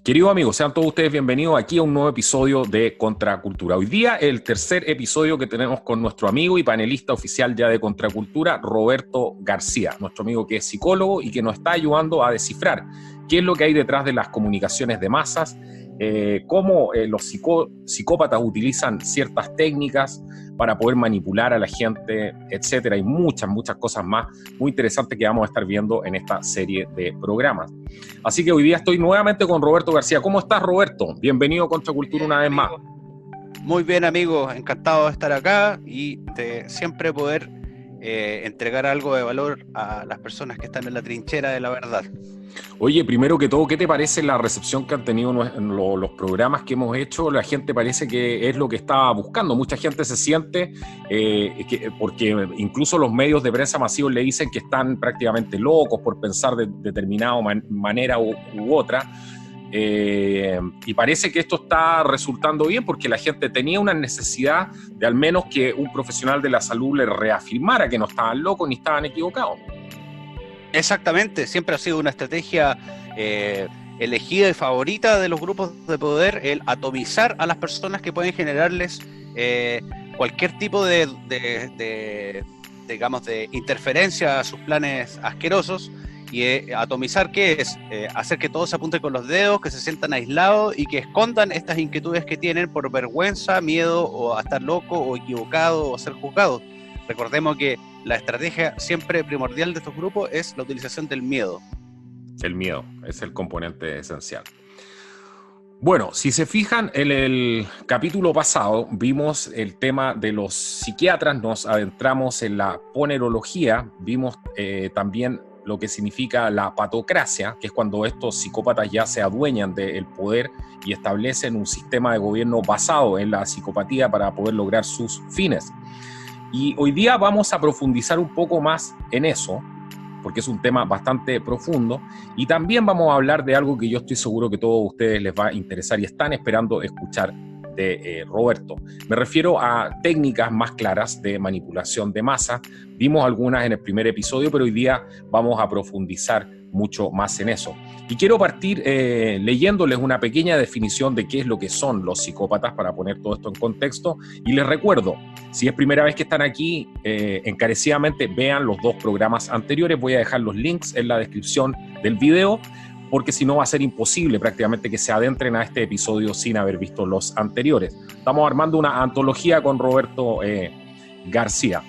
Queridos amigos, sean todos ustedes bienvenidos aquí a un nuevo episodio de Contracultura. Hoy día el tercer episodio que tenemos con nuestro amigo y panelista oficial ya de Contracultura, Roberto García, nuestro amigo que es psicólogo y que nos está ayudando a descifrar qué es lo que hay detrás de las comunicaciones de masas, cómo los psicópatas utilizan ciertas técnicas para poder manipular a la gente, etcétera, y muchas cosas más muy interesantes que vamos a estar viendo en esta serie de programas. Así que hoy día estoy nuevamente con Roberto García. ¿Cómo estás, Roberto? Bienvenido a Contracultura una vez más. Muy bien, amigo. Encantado de estar acá y de siempre poder entregar algo de valor a las personas que están en la trinchera de la verdad. Oye, primero que todo, ¿qué te parece la recepción que han tenido en los programas que hemos hecho? La gente parece que es lo que estaba buscando. Mucha gente se siente, porque incluso los medios de prensa masivos le dicen que están prácticamente locos por pensar de determinada manera u otra. Y parece que esto está resultando bien porque la gente tenía una necesidad de al menos que un profesional de la salud le reafirmara que no estaban locos ni estaban equivocados. Exactamente, siempre ha sido una estrategia elegida y favorita de los grupos de poder, el atomizar a las personas que pueden generarles cualquier tipo digamos, de interferencia a sus planes asquerosos. Y atomizar, ¿qué es? Hacer que todos se apunten con los dedos, que se sientan aislados y que escondan estas inquietudes que tienen por vergüenza, miedo o a estar loco o equivocado o a ser juzgado. Recordemos que la estrategia siempre primordial de estos grupos es la utilización del miedo. El miedo es el componente esencial. Bueno, si se fijan, en el capítulo pasado vimos el tema de los psiquiatras, nos adentramos en la ponerología, vimos también lo que significa la patocracia, que es cuando estos psicópatas ya se adueñan del poder y establecen un sistema de gobierno basado en la psicopatía para poder lograr sus fines. Y hoy día vamos a profundizar un poco más en eso, porque es un tema bastante profundo, y también vamos a hablar de algo que yo estoy seguro que a todos ustedes les va a interesar y están esperando escuchar de Roberto. Me refiero a técnicas más claras de manipulación de masa. Vimos algunas en el primer episodio, pero hoy día vamos a profundizar mucho más en eso. Y quiero partir leyéndoles una pequeña definición de qué es lo que son los psicópatas para poner todo esto en contexto. Y les recuerdo, si es primera vez que están aquí, encarecidamente vean los dos programas anteriores. Voy a dejar los links en la descripción del video, porque si no va a ser imposible prácticamente que se adentren a este episodio sin haber visto los anteriores. Estamos armando una antología con Roberto García.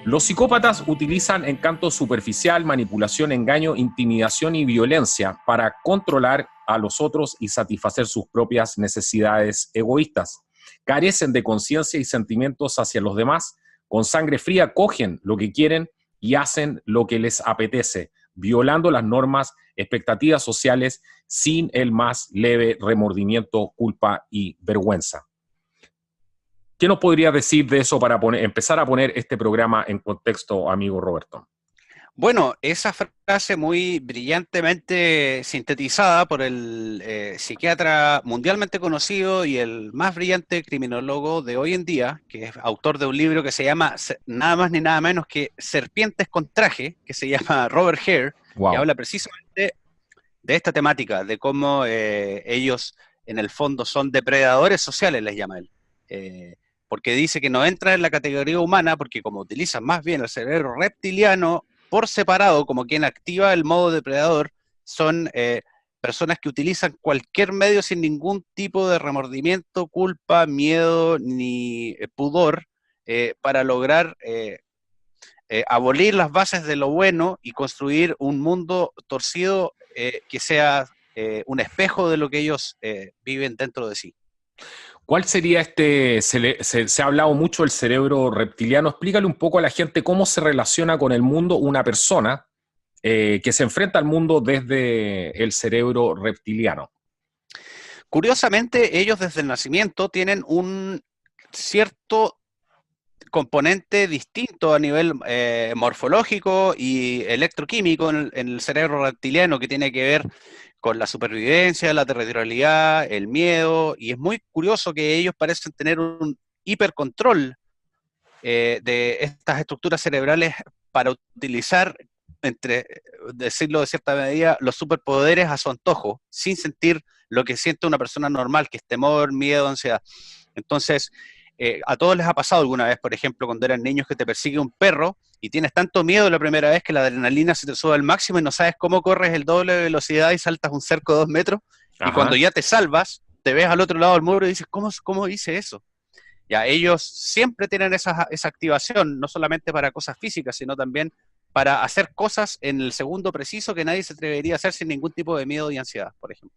Los psicópatas utilizan encanto superficial, manipulación, engaño, intimidación y violencia para controlar a los otros y satisfacer sus propias necesidades egoístas. Carecen de conciencia y sentimientos hacia los demás. Con sangre fría cogen lo que quieren y hacen lo que les apetece, violando las normas, expectativas sociales sin el más leve remordimiento, culpa y vergüenza. ¿Qué nos podrías decir de eso para empezar a poner este programa en contexto, amigo Roberto? Bueno, esa frase muy brillantemente sintetizada por el psiquiatra mundialmente conocido y el más brillante criminólogo de hoy en día, que es autor de un libro que se llama nada más ni nada menos que Serpientes con traje, que se llama Robert Hare, y Wow. habla precisamente de esta temática, de cómo ellos en el fondo son depredadores sociales, les llama él. Porque dice que no entra en la categoría humana porque como utilizan más bien el cerebro reptiliano por separado, como quien activa el modo depredador, son personas que utilizan cualquier medio sin ningún tipo de remordimiento, culpa, miedo ni pudor para lograr abolir las bases de lo bueno y construir un mundo torcido que sea un espejo de lo que ellos viven dentro de sí. ¿Cuál sería se ha hablado mucho del cerebro reptiliano? Explícale un poco a la gente cómo se relaciona con el mundo una persona que se enfrenta al mundo desde el cerebro reptiliano. Curiosamente, ellos desde el nacimiento tienen un cierto componente distinto a nivel morfológico y electroquímico en el cerebro reptiliano que tiene que ver con la supervivencia, la territorialidad, el miedo, y es muy curioso que ellos parecen tener un hipercontrol de estas estructuras cerebrales para utilizar entre, decirlo de cierta medida, los superpoderes a su antojo, sin sentir lo que siente una persona normal, que es temor, miedo, ansiedad. Entonces, a todos les ha pasado alguna vez, por ejemplo, cuando eran niños, que te persigue un perro y tienes tanto miedo la primera vez que la adrenalina se te sube al máximo y no sabes cómo corres el doble de velocidad y saltas un cerco de 2 metros, y cuando Ajá. ya te salvas, te ves al otro lado del muro y dices, ¿cómo hice eso? Ya, ellos siempre tienen esa activación, no solamente para cosas físicas, sino también para hacer cosas en el segundo preciso que nadie se atrevería a hacer sin ningún tipo de miedo y ansiedad, por ejemplo.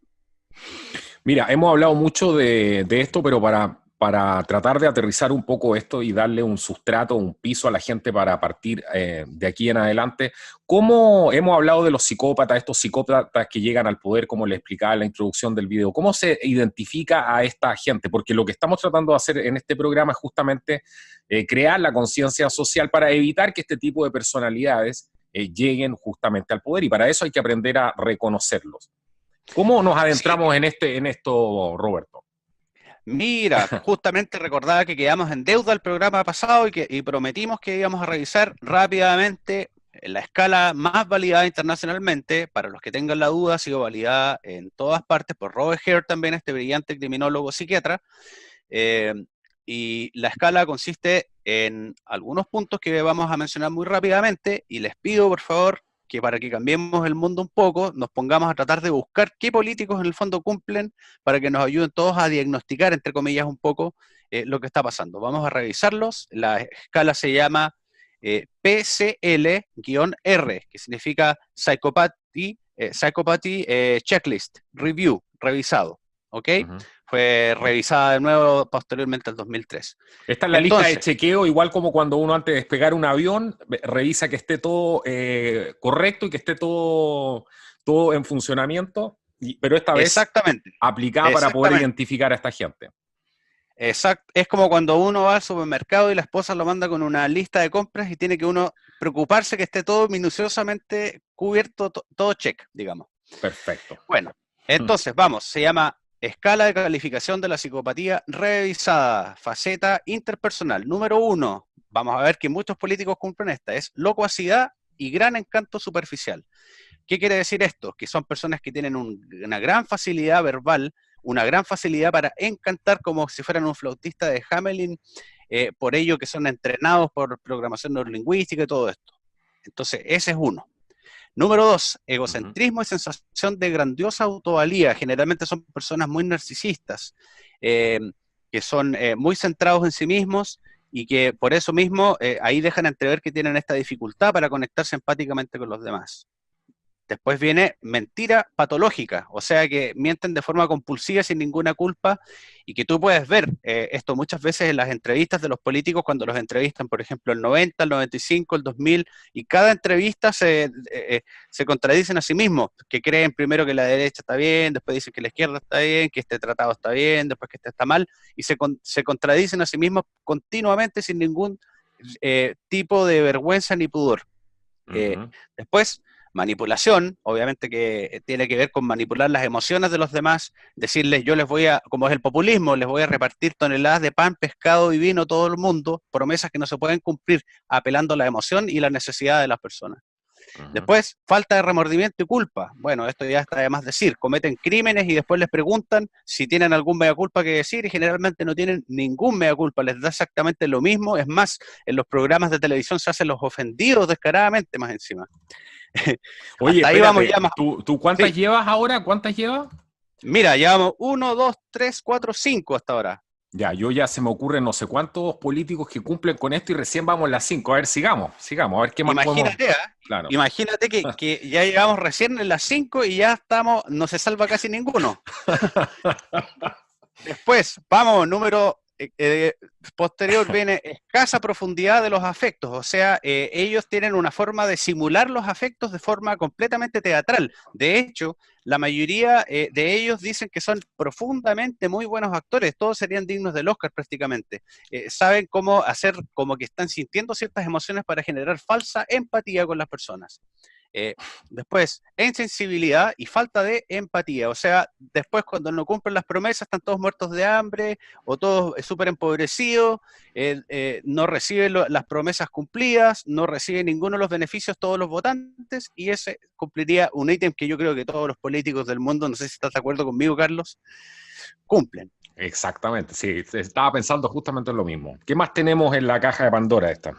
Mira, hemos hablado mucho de esto, pero para tratar de aterrizar un poco esto y darle un sustrato, un piso a la gente para partir de aquí en adelante, ¿cómo hemos hablado de los psicópatas, estos psicópatas que llegan al poder, como le explicaba en la introducción del video? ¿Cómo se identifica a esta gente? Porque lo que estamos tratando de hacer en este programa es justamente crear la conciencia social para evitar que este tipo de personalidades lleguen justamente al poder, y para eso hay que aprender a reconocerlos. ¿Cómo nos Sí, adentramos en esto, Roberto? mira, justamente recordaba que quedamos en deuda el programa pasado y prometimos que íbamos a revisar rápidamente la escala más validada internacionalmente. Para los que tengan la duda, ha sido validada en todas partes por Robert Hare, también este brillante criminólogo psiquiatra. Eh, y la escala consiste en algunos puntos que vamos a mencionar muy rápidamente, y les pido por favor que, para que cambiemos el mundo un poco, nos pongamos a tratar de buscar qué políticos en el fondo cumplen, para que nos ayuden todos a diagnosticar, entre comillas, un poco lo que está pasando. Vamos a revisarlos. La escala se llama PCL-R, que significa Psychopathy Checklist Review, revisado. ¿Ok? Ujú. Fue revisada de nuevo posteriormente al 2003. Esta es la lista de Entonces, chequeo, igual como cuando uno antes de despegar un avión revisa que esté todo correcto y que esté todo en funcionamiento, pero esta vez exactamente, aplicada para poder exactamente. identificar a esta gente. Es como cuando uno va al supermercado y la esposa lo manda con una lista de compras y tiene que uno preocuparse que esté todo minuciosamente cubierto, todo check, digamos. Perfecto. Bueno, entonces vamos, se llama Escala de Calificación de la Psicopatía Revisada, faceta interpersonal. Número 1, vamos a ver que muchos políticos cumplen esta, es locuacidad y gran encanto superficial. ¿Qué quiere decir esto? Que son personas que tienen una gran facilidad verbal, una gran facilidad para encantar, como si fueran un flautista de Hamelin, por ello que son entrenados por programación neurolingüística y todo esto. Entonces, ese es uno. Número 2, Ujú. egocentrismo y sensación de grandiosa autovalía. Generalmente son personas muy narcisistas, eh, que son muy centrados en sí mismos, y que por eso mismo ahí dejan entrever que tienen esta dificultad para conectarse empáticamente con los demás. Después viene mentira patológica, o sea que mienten de forma compulsiva sin ninguna culpa, y que tú puedes ver esto muchas veces en las entrevistas de los políticos cuando los entrevistan, por ejemplo, el 90, el 95, el 2000, y cada entrevista se contradicen a sí mismos, que creen primero que la derecha está bien, después dicen que la izquierda está bien, que este tratado está bien, después que este está mal, y se contradicen a sí mismos continuamente sin ningún tipo de vergüenza ni pudor. Eh, Ujú. Después, manipulación, obviamente que tiene que ver con manipular las emociones de los demás, decirles yo les voy a, como es el populismo, les voy a repartir toneladas de pan, pescado y vino a todo el mundo, promesas que no se pueden cumplir, apelando a la emoción y la necesidad de las personas. Ujú. Después, falta de remordimiento y culpa. Bueno, esto ya está de más decir. Cometen crímenes y después les preguntan si tienen algún mea culpa que decir, y generalmente no tienen ningún mea culpa, les da exactamente lo mismo. Es más, en los programas de televisión se hacen los ofendidos descaradamente más encima. Oye, Hasta ahí vamos ya espérate, más. ¿tú cuántas Sí, llevas ahora? ¿Cuántas llevas? mira, llevamos 1, 2, 3, 4, 5 hasta ahora. Ya, yo ya se me ocurren no sé cuántos políticos que cumplen con esto y recién vamos en las 5. A ver, sigamos, a ver qué más podemos. Imagínate, Claro. imagínate que ya llegamos recién en las 5 y ya estamos, no se salva casi ninguno. Después, vamos, número posterior viene escasa profundidad de los afectos, o sea, ellos tienen una forma de simular los afectos de forma completamente teatral. De hecho, la mayoría de ellos dicen que son profundamente muy buenos actores, todos serían dignos del Oscar prácticamente. Saben cómo hacer como que están sintiendo ciertas emociones para generar falsa empatía con las personas. Eh, Después, insensibilidad y falta de empatía. O sea, después cuando no cumplen las promesas están todos muertos de hambre o todos súper empobrecidos, no reciben las promesas cumplidas, no reciben ninguno de los beneficios todos los votantes, y ese cumpliría un ítem que yo creo que todos los políticos del mundo, no sé si estás de acuerdo conmigo, Carlos, cumplen. Exactamente, sí, estaba pensando justamente en lo mismo. ¿Qué más tenemos en la caja de Pandora esta?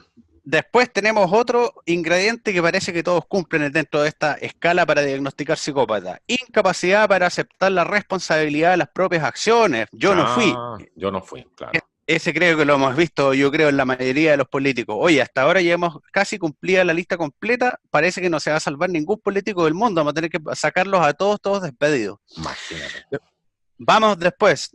Después tenemos otro ingrediente que parece que todos cumplen dentro de esta escala para diagnosticar psicópata. Incapacidad para aceptar la responsabilidad de las propias acciones. Yo no fui. Yo no fui, claro. Ese creo que lo hemos visto, yo creo, en la mayoría de los políticos. Oye, hasta ahora ya hemos casi cumplida la lista completa. Parece que no se va a salvar ningún político del mundo. Vamos a tener que sacarlos a todos despedidos. Imagínate. Vamos después,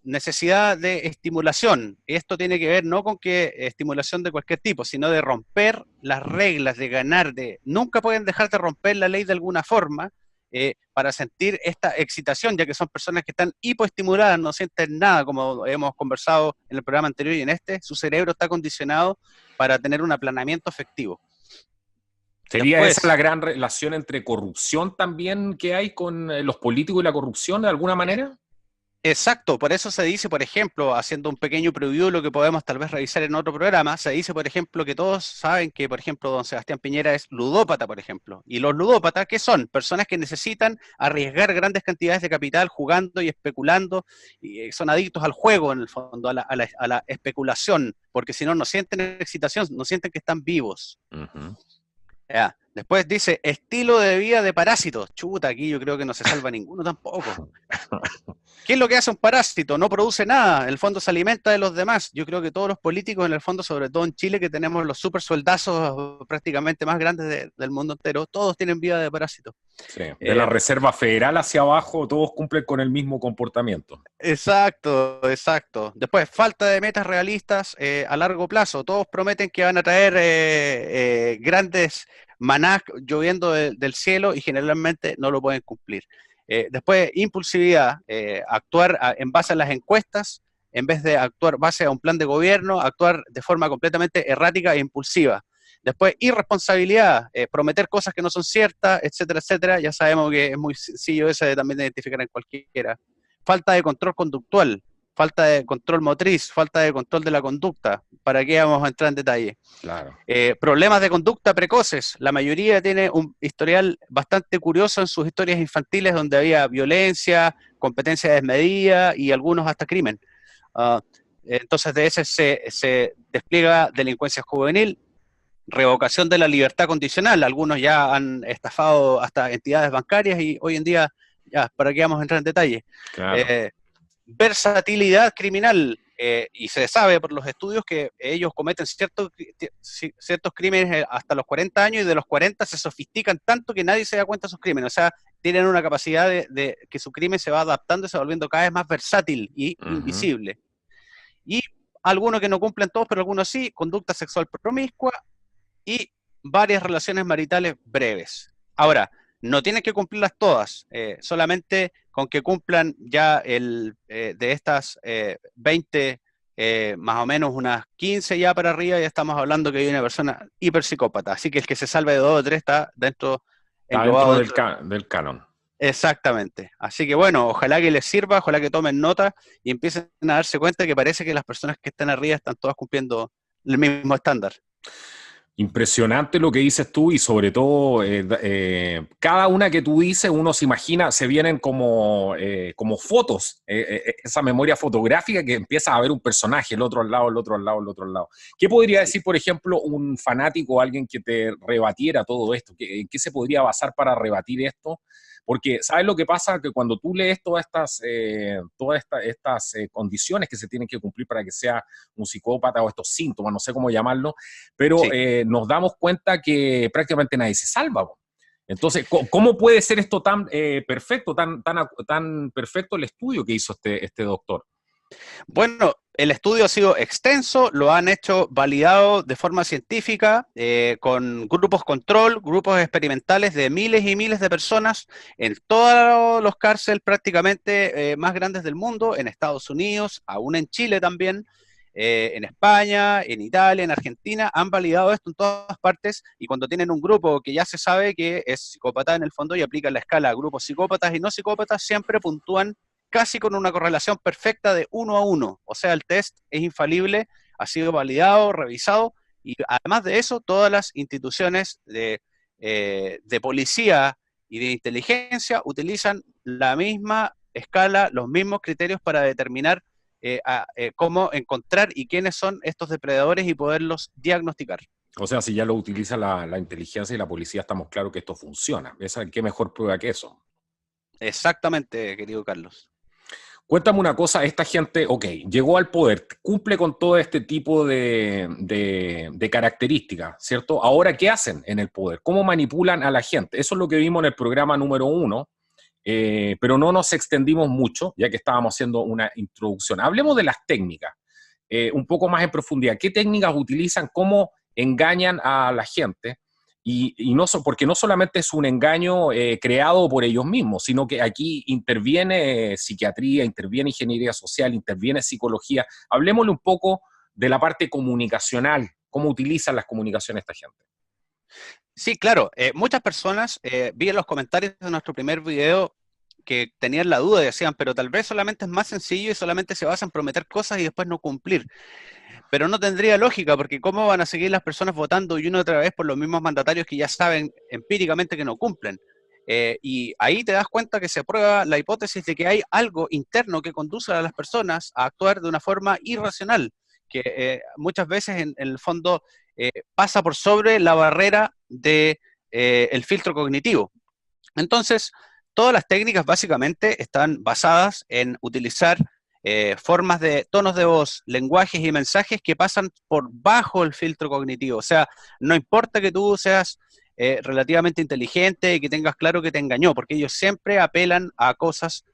necesidad de estimulación. Esto tiene que ver no con que estimulación de cualquier tipo, sino de romper las reglas, de ganar, de nunca pueden dejar de romper la ley de alguna forma para sentir esta excitación, ya que son personas que están hipoestimuladas, no sienten nada, como hemos conversado en el programa anterior y en este, su cerebro está condicionado para tener un aplanamiento efectivo. ¿Sería después, esa la gran relación entre corrupción también que hay con los políticos y la corrupción de alguna manera? Exacto, por eso se dice, por ejemplo, haciendo un pequeño preview, lo que podemos tal vez revisar en otro programa, se dice, por ejemplo, que todos saben que, por ejemplo, don Sebastián Piñera es ludópata, por ejemplo. Y los ludópatas, ¿qué son? Personas que necesitan arriesgar grandes cantidades de capital jugando y especulando, y son adictos al juego, en el fondo, a la especulación, porque si no, no sienten excitación, no sienten que están vivos. Ya. Después dice, estilo de vida de parásitos. Chuta, aquí yo creo que no se salva ninguno tampoco. ¿Qué es lo que hace un parásito? No produce nada, en el fondo se alimenta de los demás. Yo creo que todos los políticos, en el fondo, sobre todo en Chile, que tenemos los super soldazos prácticamente más grandes del mundo entero, todos tienen vida de parásito. Sí, de la Reserva Federal hacia abajo, todos cumplen con el mismo comportamiento. Exacto, exacto. Después, falta de metas realistas a largo plazo. Todos prometen que van a traer grandes manás lloviendo del cielo y generalmente no lo pueden cumplir. Después, impulsividad, actuar en base a las encuestas, en vez de actuar base a un plan de gobierno, actuar de forma completamente errática e impulsiva. Después, irresponsabilidad, prometer cosas que no son ciertas, etcétera, etcétera. Ya sabemos que es muy sencillo ese de también identificar en cualquiera. Falta de control conductual, falta de control motriz, falta de control de la conducta. ¿Para qué vamos a entrar en detalle? Claro. Problemas de conducta precoces. La mayoría tiene un historial bastante curioso en sus historias infantiles donde había violencia, competencia desmedida y algunos hasta crimen. Entonces de ese se despliega delincuencia juvenil, revocación de la libertad condicional. Algunos ya han estafado hasta entidades bancarias y hoy en día, ya, ¿para qué vamos a entrar en detalle? Claro. Versatilidad criminal. Y se sabe por los estudios que ellos cometen ciertos crímenes hasta los 40 años y de los 40 se sofistican tanto que nadie se da cuenta de sus crímenes. O sea, tienen una capacidad de que su crimen se va adaptando y se va volviendo cada vez más versátil y invisible. Y algunos que no cumplen todos, pero algunos sí, conducta sexual promiscua y varias relaciones maritales breves. Ahora, no tienen que cumplirlas todas, solamente con que cumplan ya de estas 20, más o menos unas 15 ya para arriba, ya estamos hablando que hay una persona hiperpsicópata. Así que el que se salve de 2 o 3 está dentro del canon. Exactamente. Así que bueno, ojalá que les sirva, ojalá que tomen nota y empiecen a darse cuenta que parece que las personas que están arriba están todas cumpliendo el mismo estándar. Impresionante lo que dices tú y sobre todo cada una que tú dices uno se imagina, se vienen como fotos, esa memoria fotográfica que empieza a ver un personaje, el otro al lado, el otro al lado, el otro al lado. ¿Qué podría decir, por ejemplo, un fanático o alguien que te rebatiera todo esto? ¿En qué se podría basar para rebatir esto? Porque, ¿sabes lo que pasa? Que cuando tú lees todas estas condiciones que se tienen que cumplir para que sea un psicópata o estos síntomas, no sé cómo llamarlo, pero sí, nos damos cuenta que prácticamente nadie se salva. Entonces, ¿cómo puede ser esto tan perfecto, tan perfecto el estudio que hizo este doctor? Bueno, el estudio ha sido extenso, lo han hecho validado de forma científica, con grupos control, grupos experimentales de miles y miles de personas en todos los cárceles prácticamente más grandes del mundo, en Estados Unidos, aún en Chile también. en España, en Italia, en Argentina, han validado esto en todas partes, y cuando tienen un grupo que ya se sabe que es psicópata en el fondo y aplican la escala a grupos psicópatas y no psicópatas, siempre puntúan casi con una correlación perfecta de 1 a 1. O sea, el test es infalible, ha sido validado, revisado, y además de eso, todas las instituciones de policía y de inteligencia utilizan la misma escala, los mismos criterios para determinar cómo encontrar y quiénes son estos depredadores y poderlos diagnosticar. O sea, si ya lo utiliza la inteligencia y la policía, estamos claros que esto funciona. ¿Qué mejor prueba que eso? Exactamente, querido Carlos. Cuéntame una cosa, esta gente, ok, llegó al poder, cumple con todo este tipo de características, ¿cierto? Ahora, ¿qué hacen en el poder? ¿Cómo manipulan a la gente? Eso es lo que vimos en el programa número 1, pero no nos extendimos mucho, ya que estábamos haciendo una introducción. Hablemos de las técnicas, un poco más en profundidad. ¿Qué técnicas utilizan? ¿Cómo engañan a la gente? Porque no solamente es un engaño creado por ellos mismos, sino que aquí interviene psiquiatría, interviene ingeniería social, interviene psicología. Hablemosle un poco de la parte comunicacional, cómo utilizan las comunicaciones esta gente. Sí, claro. Muchas personas vi en los comentarios de nuestro primer video que tenían la duda y decían, pero tal vez solamente es más sencillo y solamente se basa en prometer cosas y después no cumplir. Pero no tendría lógica, porque ¿cómo van a seguir las personas votando y una otra vez por los mismos mandatarios que ya saben empíricamente que no cumplen? Y ahí te das cuenta que se aprueba la hipótesis de que hay algo interno que conduce a las personas a actuar de una forma irracional, que muchas veces en el fondo pasa por sobre la barrera de, el filtro cognitivo. Entonces, todas las técnicas básicamente están basadas en utilizar formas de tonos de voz, lenguajes y mensajes que pasan por bajo el filtro cognitivo. O sea, no importa que tú seas relativamente inteligente y que tengas claro que te engañó, porque ellos siempre apelan a cosas,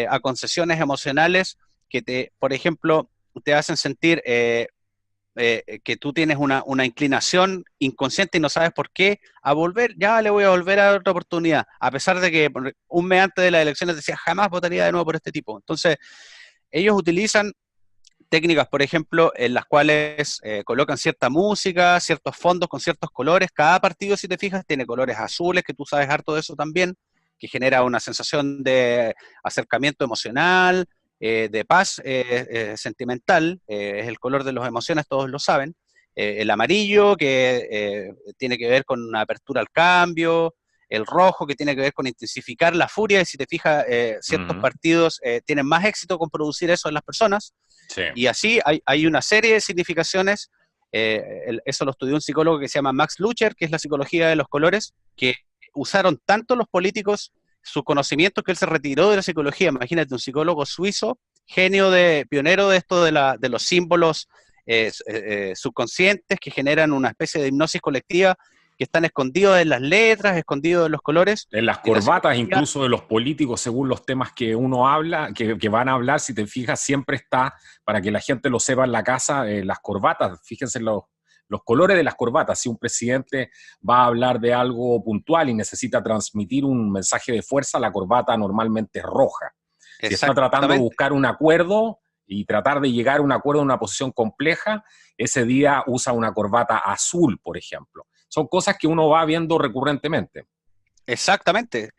a concesiones emocionales que por ejemplo, te hacen sentir que tú tienes una inclinación inconsciente y no sabes por qué, a volver, ya le voy a volver a dar otra oportunidad, a pesar de que un mes antes de las elecciones decía, jamás votaría de nuevo por este tipo. Entonces, ellos utilizan técnicas, por ejemplo, en las cuales colocan cierta música, ciertos fondos con ciertos colores. Cada partido, si te fijas, tiene colores azules, que tú sabes harto de eso también, que genera una sensación de acercamiento emocional, de paz sentimental, es el color de las emociones, todos lo saben. El amarillo, que tiene que ver con una apertura al cambio, el rojo, que tiene que ver con intensificar la furia, y si te fijas, ciertos partidos tienen más éxito con producir eso en las personas, Sí. y así hay una serie de significaciones, eso lo estudió un psicólogo que se llama Max Lucher, que es la psicología de los colores, que usaron tanto los políticos sus conocimientos que él se retiró de la psicología. Imagínate, un psicólogo suizo, pionero de esto de los símbolos subconscientes que generan una especie de hipnosis colectiva, que están escondidos en las letras, escondidos en los colores. En las corbatas incluso de los políticos, según los temas que uno habla, que van a hablar, si te fijas, siempre está, para que la gente lo sepa en la casa, las corbatas. Fíjense los colores de las corbatas. Si un presidente va a hablar de algo puntual y necesita transmitir un mensaje de fuerza, la corbata normalmente es roja. Si está tratando de buscar un acuerdo y tratar de llegar a un acuerdo en una posición compleja, ese día usa una corbata azul, por ejemplo. Son cosas que uno va viendo recurrentemente. Exactamente.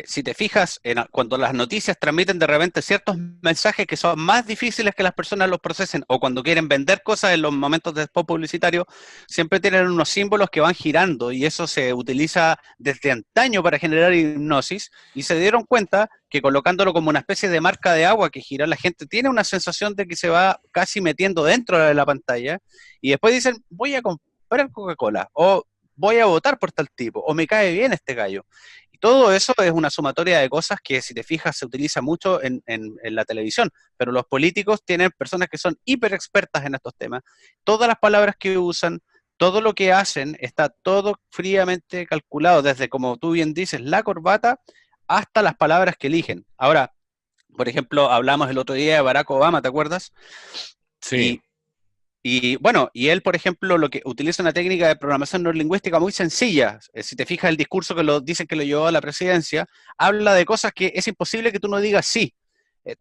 Si te fijas, cuando las noticias transmiten de repente ciertos mensajes que son más difíciles que las personas los procesen, o cuando quieren vender cosas en los momentos de spot publicitario, siempre tienen unos símbolos que van girando, y eso se utiliza desde antaño para generar hipnosis, y se dieron cuenta que colocándolo como una especie de marca de agua que gira, la gente tiene una sensación de que se va casi metiendo dentro de la pantalla, y después dicen, voy a comprar Coca-Cola, o voy a votar por tal tipo, o me cae bien este gallo. Y todo eso es una sumatoria de cosas que, si te fijas, se utiliza mucho en la televisión, pero los políticos tienen personas que son hiper expertas en estos temas. Todas las palabras que usan, todo lo que hacen, está todo fríamente calculado, desde, como tú bien dices, la corbata, hasta las palabras que eligen. Ahora, por ejemplo, hablamos el otro día de Barack Obama, ¿te acuerdas? Sí. Y bueno, y él, por ejemplo, lo que utiliza una técnica de programación neurolingüística muy sencilla. Si te fijas, el discurso que dicen que lo llevó a la presidencia, habla de cosas que es imposible que tú no digas sí.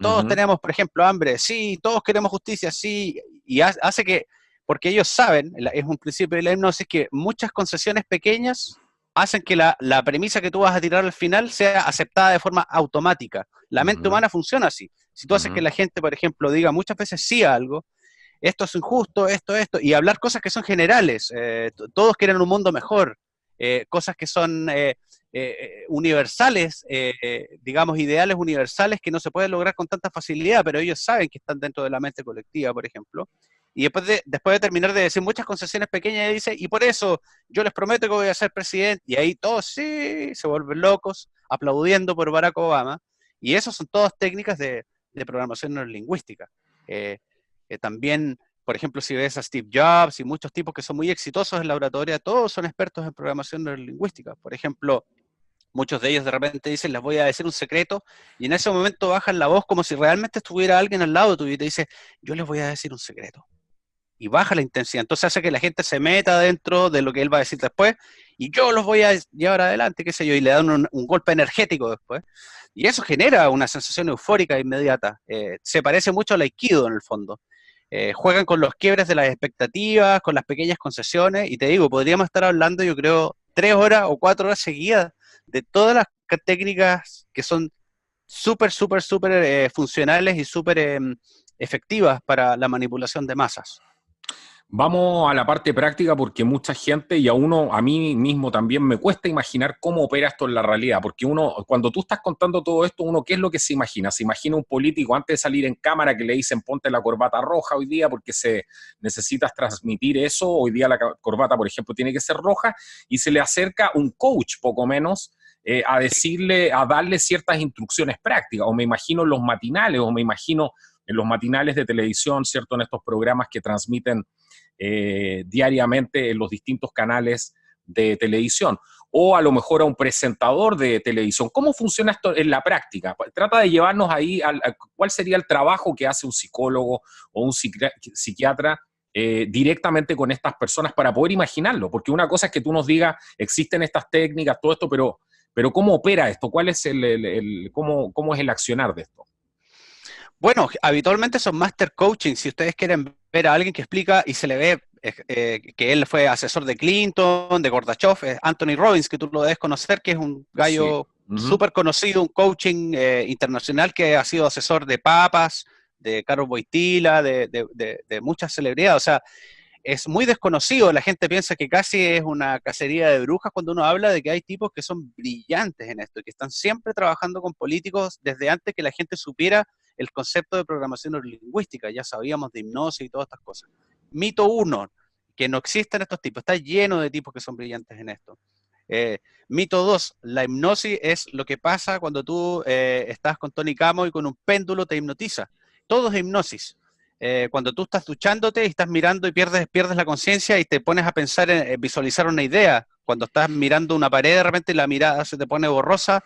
Todos tenemos, por ejemplo, hambre, sí, todos queremos justicia, sí, hace que, porque ellos saben, es un principio de la hipnosis, que muchas concesiones pequeñas hacen que la premisa que tú vas a tirar al final sea aceptada de forma automática. La mente humana funciona así. Si tú haces que la gente, por ejemplo, diga muchas veces sí a algo, esto es injusto, esto, y hablar cosas que son generales, todos quieren un mundo mejor, cosas que son universales, digamos, ideales universales que no se pueden lograr con tanta facilidad, pero ellos saben que están dentro de la mente colectiva, por ejemplo. Y después de terminar de decir muchas concesiones pequeñas, dice, y por eso yo les prometo que voy a ser presidente, y ahí todos sí, se vuelven locos, aplaudiendo por Barack Obama, y eso son todas técnicas de programación neurolingüística. También, por ejemplo, si ves a Steve Jobs y muchos tipos que son muy exitosos en la oratoria, todos son expertos en programación neurolingüística. Por ejemplo, muchos de ellos de repente dicen, les voy a decir un secreto, y en ese momento bajan la voz como si realmente estuviera alguien al lado tuyo y te dice, yo les voy a decir un secreto. Y baja la intensidad. Entonces hace que la gente se meta dentro de lo que él va a decir después, y yo los voy a llevar adelante, qué sé yo, y le dan un golpe energético después. Y eso genera una sensación eufórica inmediata. Se parece mucho al Aikido en el fondo. Juegan con los quiebres de las expectativas, con las pequeñas concesiones, y te digo, podríamos estar hablando, yo creo, 3 horas o 4 horas seguidas de todas las técnicas que son súper funcionales y súper efectivas para la manipulación de masas. Vamos a la parte práctica porque mucha gente y a mí mismo también me cuesta imaginar cómo opera esto en la realidad, porque cuando tú estás contando todo esto, ¿qué es lo que se imagina? Se imagina un político antes de salir en cámara que le dicen ponte la corbata roja hoy día porque necesitas transmitir eso, hoy día la corbata, por ejemplo, tiene que ser roja, y se le acerca un coach, poco menos, a darle ciertas instrucciones prácticas, o me imagino en los matinales, o me imagino en los matinales de televisión, ¿cierto? En estos programas que transmiten diariamente en los distintos canales de televisión, o a lo mejor a un presentador de televisión. ¿Cómo funciona esto en la práctica? Trata de llevarnos ahí cuál sería el trabajo que hace un psicólogo o un psiquiatra directamente con estas personas para poder imaginarlo, porque una cosa es que tú nos digas, existen estas técnicas, todo esto, pero ¿cómo opera esto? ¿Cuál es cómo es el accionar de esto? Bueno, habitualmente son master coaching. Si ustedes quieren ver a alguien que explica y se le ve que él fue asesor de Clinton, de Gorbachev, Anthony Robbins, que tú lo debes conocer, que es un gallo súper conocido, un coaching internacional que ha sido asesor de papas, de Carlos Wojtyla, de muchas celebridades. O sea, es muy desconocido. La gente piensa que casi es una cacería de brujas cuando uno habla de que hay tipos que son brillantes en esto y que están siempre trabajando con políticos desde antes que la gente supiera el concepto de programación neurolingüística. Ya sabíamos de hipnosis y todas estas cosas. Mito 1, que no existen estos tipos. Está lleno de tipos que son brillantes en esto. Mito 2, la hipnosis es lo que pasa cuando tú estás con Tony Camo y con un péndulo te hipnotiza. Todo es hipnosis. Cuando tú estás duchándote y estás mirando y pierdes la conciencia y te pones a pensar en visualizar una idea. Cuando estás mirando una pared, de repente la mirada se te pone borrosa.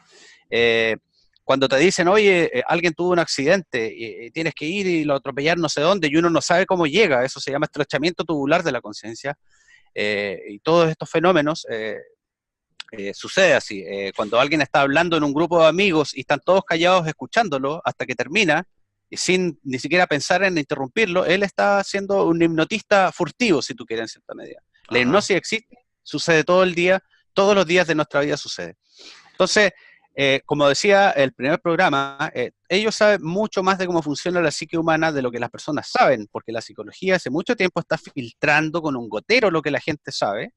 Cuando te dicen, oye, alguien tuvo un accidente y tienes que ir y lo atropellar no sé dónde y uno no sabe cómo llega, eso se llama estrechamiento tubular de la conciencia. Y todos estos fenómenos sucede así. Cuando alguien está hablando en un grupo de amigos y están todos callados escuchándolo hasta que termina, y sin ni siquiera pensar en interrumpirlo, él está siendo un hipnotista furtivo, si tú quieres, en cierta medida. La hipnosis existe, sucede todo el día, todos los días de nuestra vida sucede. Entonces, como decía el primer programa, ellos saben mucho más de cómo funciona la psique humana de lo que las personas saben, porque la psicología hace mucho tiempo está filtrando con un gotero lo que la gente sabe,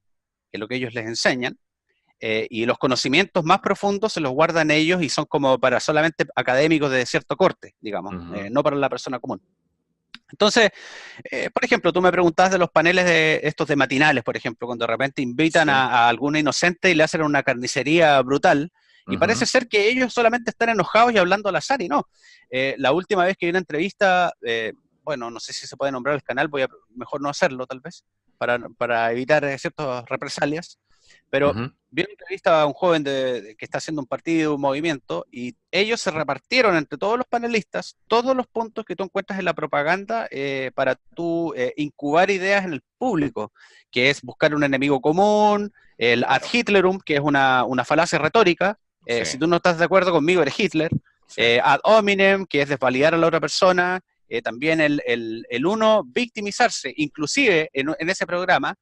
que es lo que ellos les enseñan, y los conocimientos más profundos se los guardan ellos y son como para solamente académicos de cierto corte, digamos, no para la persona común. Entonces, por ejemplo, tú me preguntabas de los paneles de estos de matinales, por ejemplo, cuando de repente invitan a algún inocente y le hacen una carnicería brutal, y parece ser que ellos solamente están enojados y hablando al azar, y no. La última vez que vi una entrevista, bueno, no sé si se puede nombrar el canal, mejor no hacerlo tal vez, para evitar ciertas represalias, pero vi una entrevista a un joven que está haciendo un partido, un movimiento, y ellos se repartieron entre todos los panelistas todos los puntos que tú encuentras en la propaganda para tú incubar ideas en el público, que es buscar un enemigo común, el ad Hitlerum, que es una falacia retórica. Si tú no estás de acuerdo conmigo, eres Hitler. Ad hominem, que es desvalidar a la otra persona. también el uno victimizarse. Inclusive en ese programa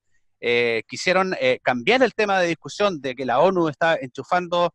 quisieron cambiar el tema de discusión de que la ONU está enchufando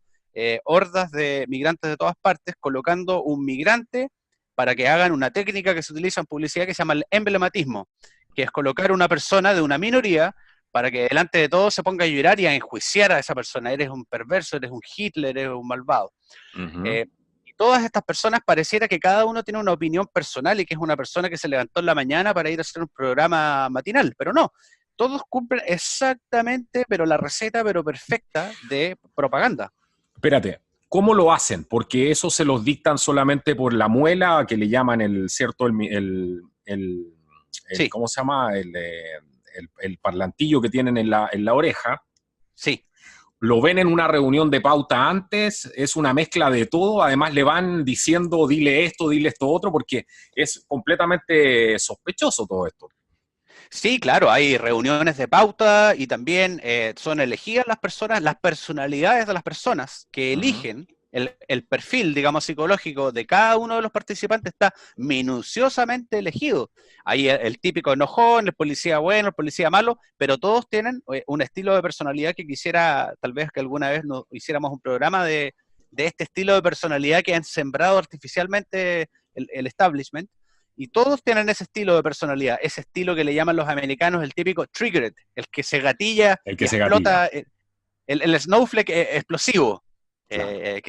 hordas de migrantes de todas partes, colocando un migrante para que hagan una técnica que se utiliza en publicidad que se llama el emblematismo, que es colocar una persona de una minoría para que delante de todos se ponga a llorar y a enjuiciar a esa persona. Eres un perverso, eres un Hitler, eres un malvado. Y todas estas personas pareciera que cada uno tiene una opinión personal y que es una persona que se levantó en la mañana para ir a hacer un programa matinal, pero no. Todos cumplen exactamente, pero la receta, pero perfecta de propaganda. Espérate, ¿cómo lo hacen? Porque eso se los dictan solamente por la muela, que le llaman Sí, ¿cómo se llama? El parlantillo que tienen en la oreja. sí. Lo ven en una reunión de pauta antes, es una mezcla de todo, además le van diciendo dile esto otro, porque es completamente sospechoso todo esto. Sí, claro, hay reuniones de pauta y también son elegidas las personas, las personalidades de las personas que eligen el perfil, digamos, psicológico de cada uno de los participantes está minuciosamente elegido. Hay el típico enojón, el policía bueno, el policía malo, pero todos tienen un estilo de personalidad que quisiera, tal vez que alguna vez nos hiciéramos un programa de este estilo de personalidad que han sembrado artificialmente el establishment. Y todos tienen ese estilo de personalidad, ese estilo que le llaman los americanos el típico triggered, el que se gatilla El y que se gatilla. explota, el snowflake explosivo, Claro.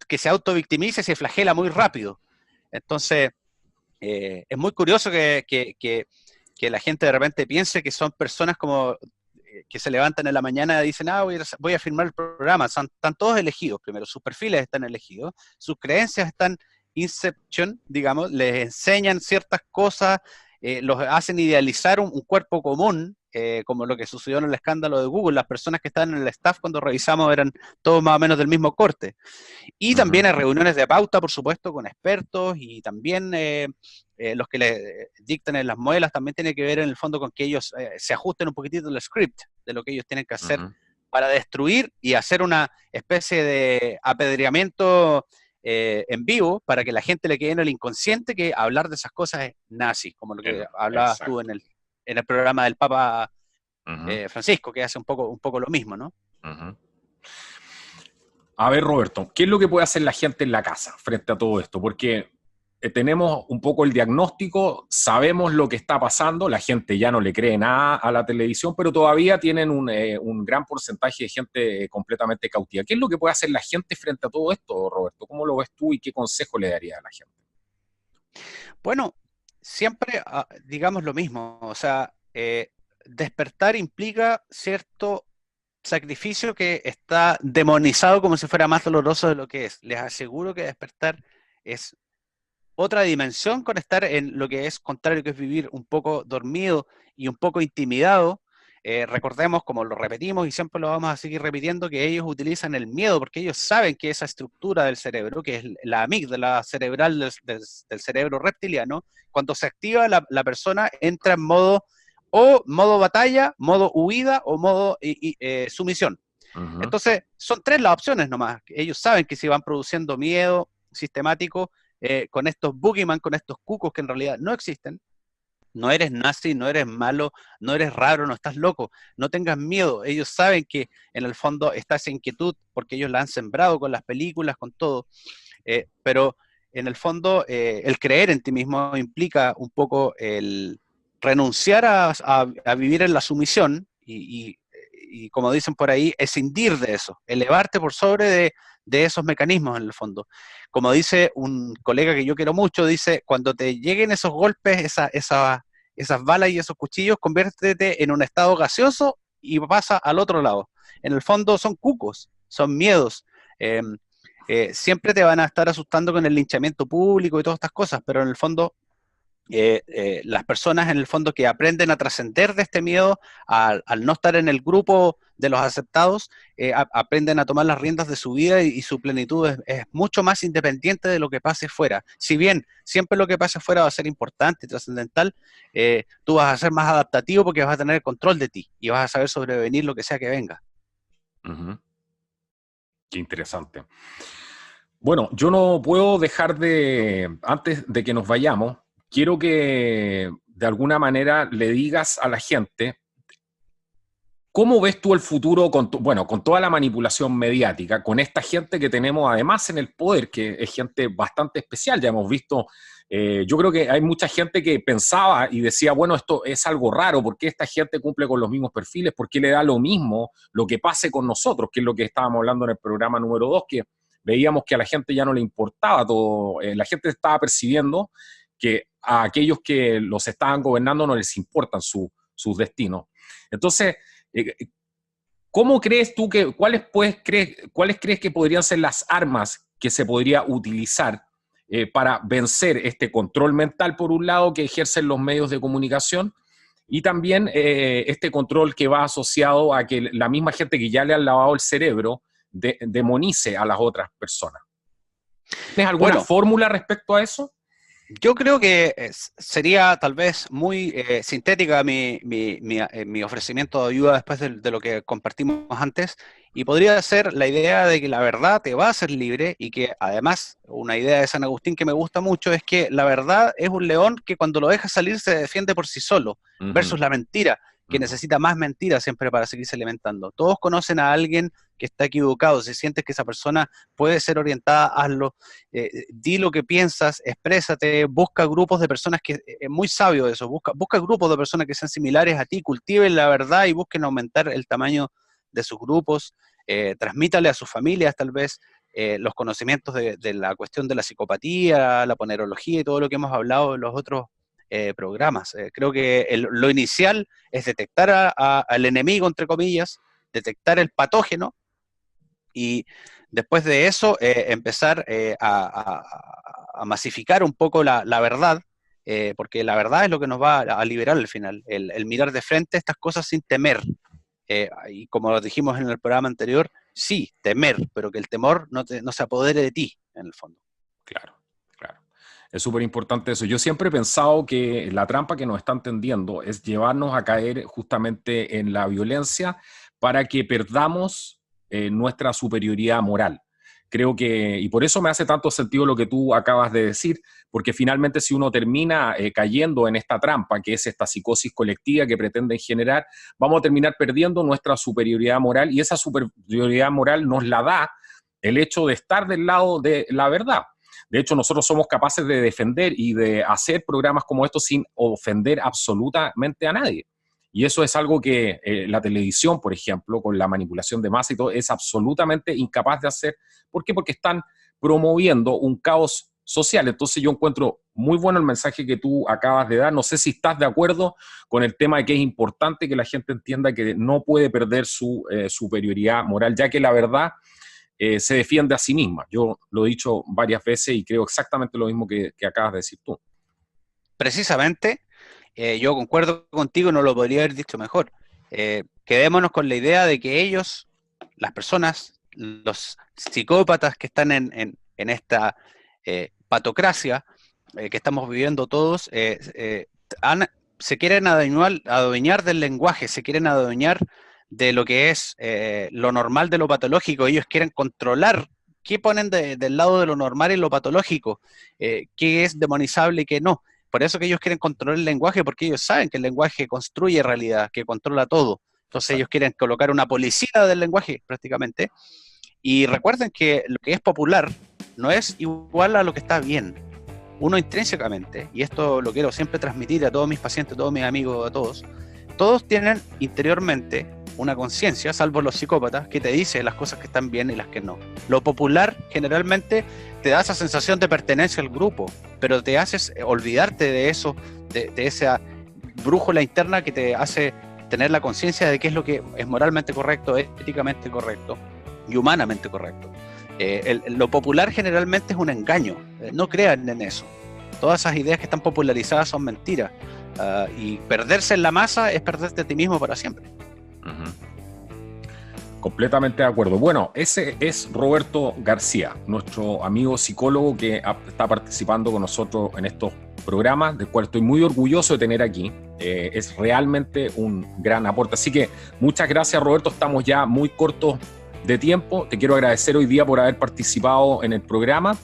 que se autovictimiza y se flagela muy rápido. Entonces, es muy curioso que la gente de repente piense que son personas como que se levantan en la mañana y dicen, voy a firmar el programa. Están todos elegidos primero, sus perfiles están elegidos, sus creencias están inception, digamos, les enseñan ciertas cosas, los hacen idealizar un cuerpo común, como lo que sucedió en el escándalo de Google. Las personas que estaban en el staff cuando revisamos eran todos más o menos del mismo corte. Y también hay reuniones de pauta, por supuesto, con expertos y también los que le dictan en las muelas también tiene que ver en el fondo con que ellos se ajusten un poquitito el script de lo que ellos tienen que hacer para destruir y hacer una especie de apedreamiento en vivo para que la gente le quede en el inconsciente que hablar de esas cosas es nazi, como lo que hablabas tú en el programa del Papa Francisco, que hace un poco lo mismo, ¿no? A ver, Roberto, ¿qué es lo que puede hacer la gente en la casa frente a todo esto? Porque tenemos un poco el diagnóstico, sabemos lo que está pasando, la gente ya no le cree nada a la televisión, pero todavía tienen un gran porcentaje de gente completamente cautiva. ¿Qué es lo que puede hacer la gente frente a todo esto, Roberto? ¿Cómo lo ves tú y qué consejo le darías a la gente? Bueno, siempre digamos lo mismo, o sea, despertar implica cierto sacrificio que está demonizado como si fuera más doloroso de lo que es. Les aseguro que despertar es otra dimensión con estar en lo que es contrario, que es vivir un poco dormido y un poco intimidado. Recordemos, como lo repetimos y siempre lo vamos a seguir repitiendo, que ellos utilizan el miedo porque ellos saben que esa estructura del cerebro, que es la amígdala cerebral del cerebro reptiliano, cuando se activa la persona entra en modo batalla, modo huida o modo sumisión. Entonces, son tres las opciones nomás. Ellos saben que si van produciendo miedo sistemático, con estos boogeyman, con estos cucos que en realidad no existen, no eres nazi, no eres malo, no eres raro, no estás loco, no tengas miedo. Ellos saben que en el fondo está esa inquietud porque ellos la han sembrado con las películas, con todo, pero en el fondo el creer en ti mismo implica un poco el renunciar a vivir en la sumisión y como dicen por ahí, escindir de eso, elevarte por sobre de esos mecanismos en el fondo. Como dice un colega que yo quiero mucho, dice, cuando te lleguen esos golpes, esas balas y esos cuchillos, conviértete en un estado gaseoso y pasa al otro lado. En el fondo son cucos, son miedos. Siempre te van a estar asustando con el linchamiento público y todas estas cosas, pero en el fondo las personas en el fondo que aprenden a trascender de este miedo al no estar en el grupo de los aceptados, aprenden a tomar las riendas de su vida y su plenitud es mucho más independiente de lo que pase fuera. Si bien siempre lo que pase fuera va a ser importante y trascendental, tú vas a ser más adaptativo porque vas a tener el control de ti y vas a saber sobrevenir lo que sea que venga. Qué interesante. Bueno, yo no puedo dejar de, antes de que nos vayamos, quiero que de alguna manera le digas a la gente, ¿cómo ves tú el futuro con toda la manipulación mediática, con esta gente que tenemos además en el poder, que es gente bastante especial? Ya hemos visto, yo creo que hay mucha gente que pensaba y decía, bueno, esto es algo raro, ¿por qué esta gente cumple con los mismos perfiles? ¿Por qué le da lo mismo lo que pase con nosotros? Que es lo que estábamos hablando en el programa número 2, que veíamos que a la gente ya no le importaba todo, la gente estaba percibiendo que a aquellos que los estaban gobernando no les importan sus destinos. Entonces, ¿cómo crees tú cuáles crees que podrían ser las armas que se podría utilizar para vencer este control mental, por un lado, que ejercen los medios de comunicación, y también este control que va asociado a que la misma gente que ya le han lavado el cerebro demonice a las otras personas? ¿Tienes alguna fórmula respecto a eso? Yo creo que sería tal vez muy sintética mi ofrecimiento de ayuda después de lo que compartimos antes, y podría ser la idea de que la verdad te va a hacer libre, y que además una idea de San Agustín que me gusta mucho es que la verdad es un león que cuando lo dejas salir se defiende por sí solo, versus la mentira, que necesita más mentiras siempre para seguirse alimentando. Todos conocen a alguien que está equivocado. Si sientes que esa persona puede ser orientada, hazlo. Di lo que piensas, exprésate, busca grupos de personas que, es muy sabio eso, busca grupos de personas que sean similares a ti, cultiven la verdad y busquen aumentar el tamaño de sus grupos, transmítale a sus familias tal vez los conocimientos de la cuestión de la psicopatía, la ponerología y todo lo que hemos hablado en los otros programas. Creo que lo inicial es detectar al enemigo, entre comillas, detectar el patógeno, y después de eso empezar a masificar un poco la verdad, porque la verdad es lo que nos va a liberar al final, el mirar de frente estas cosas sin temer. Y como dijimos en el programa anterior, sí, temer, pero que el temor no se apodere de ti, en el fondo. Claro. Es súper importante eso. Yo siempre he pensado que la trampa que nos están tendiendo es llevarnos a caer justamente en la violencia para que perdamos nuestra superioridad moral. Creo que, y por eso me hace tanto sentido lo que tú acabas de decir, porque finalmente si uno termina cayendo en esta trampa, que es esta psicosis colectiva que pretenden generar, vamos a terminar perdiendo nuestra superioridad moral, y esa superioridad moral nos la da el hecho de estar del lado de la verdad. De hecho, nosotros somos capaces de defender y de hacer programas como estos sin ofender absolutamente a nadie. Y eso es algo que la televisión, por ejemplo, con la manipulación de masa y todo, es absolutamente incapaz de hacer. ¿Por qué? Porque están promoviendo un caos social. Entonces yo encuentro muy bueno el mensaje que tú acabas de dar. No sé si estás de acuerdo con el tema de que es importante que la gente entienda que no puede perder su superioridad moral, ya que la verdad se defiende a sí misma. Yo lo he dicho varias veces y creo exactamente lo mismo que acabas de decir tú. Precisamente, yo concuerdo contigo, no lo podría haber dicho mejor. Quedémonos con la idea de que ellos, las personas, los psicópatas que están en esta patocracia que estamos viviendo todos, se quieren adueñar del lenguaje, se quieren adueñar de lo que es lo normal de lo patológico. Ellos quieren controlar qué ponen del lado de lo normal y lo patológico, qué es demonizable y qué no. Por eso que ellos quieren controlar el lenguaje, porque ellos saben que el lenguaje construye realidad, que controla todo. Entonces ellos quieren colocar una policía del lenguaje prácticamente. Y recuerden que lo que es popular no es igual a lo que está bien. Uno intrínsecamente, y esto lo quiero siempre transmitir a todos mis pacientes, a todos mis amigos, a todos tienen interiormente una conciencia, salvo los psicópatas, que te dice las cosas que están bien y las que no. Lo popular generalmente te da esa sensación de pertenencia al grupo, pero te haces olvidarte de eso, de esa brújula interna que te hace tener la conciencia de qué es lo que es moralmente correcto, éticamente correcto y humanamente correcto. Lo popular generalmente es un engaño, no crean en eso. Todas esas ideas que están popularizadas son mentiras, y perderse en la masa es perderte a ti mismo para siempre. Completamente de acuerdo. Bueno, ese es Roberto García, nuestro amigo psicólogo que está participando con nosotros en estos programas, del cual estoy muy orgulloso de tener aquí. Es realmente un gran aporte. Así que muchas gracias, Roberto. Estamos ya muy cortos de tiempo. Te quiero agradecer hoy día por haber participado en el programa.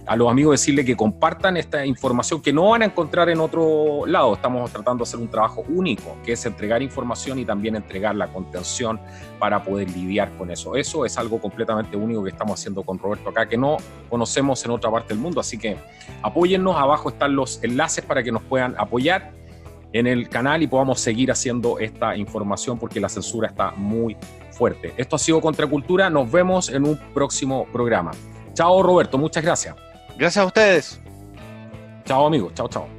A los amigos decirle que compartan esta información que no van a encontrar en otro lado. Estamos tratando de hacer un trabajo único, que es entregar información y también entregar la contención para poder lidiar con eso. Eso es algo completamente único que estamos haciendo con Roberto acá, que no conocemos en otra parte del mundo. Así que apóyennos, abajo están los enlaces para que nos puedan apoyar en el canal y podamos seguir haciendo esta información porque la censura está muy fuerte. Esto ha sido Contracultura. Nos vemos en un próximo programa. Chao, Roberto. Muchas gracias. Gracias a ustedes. Chao, amigos. Chao, chao.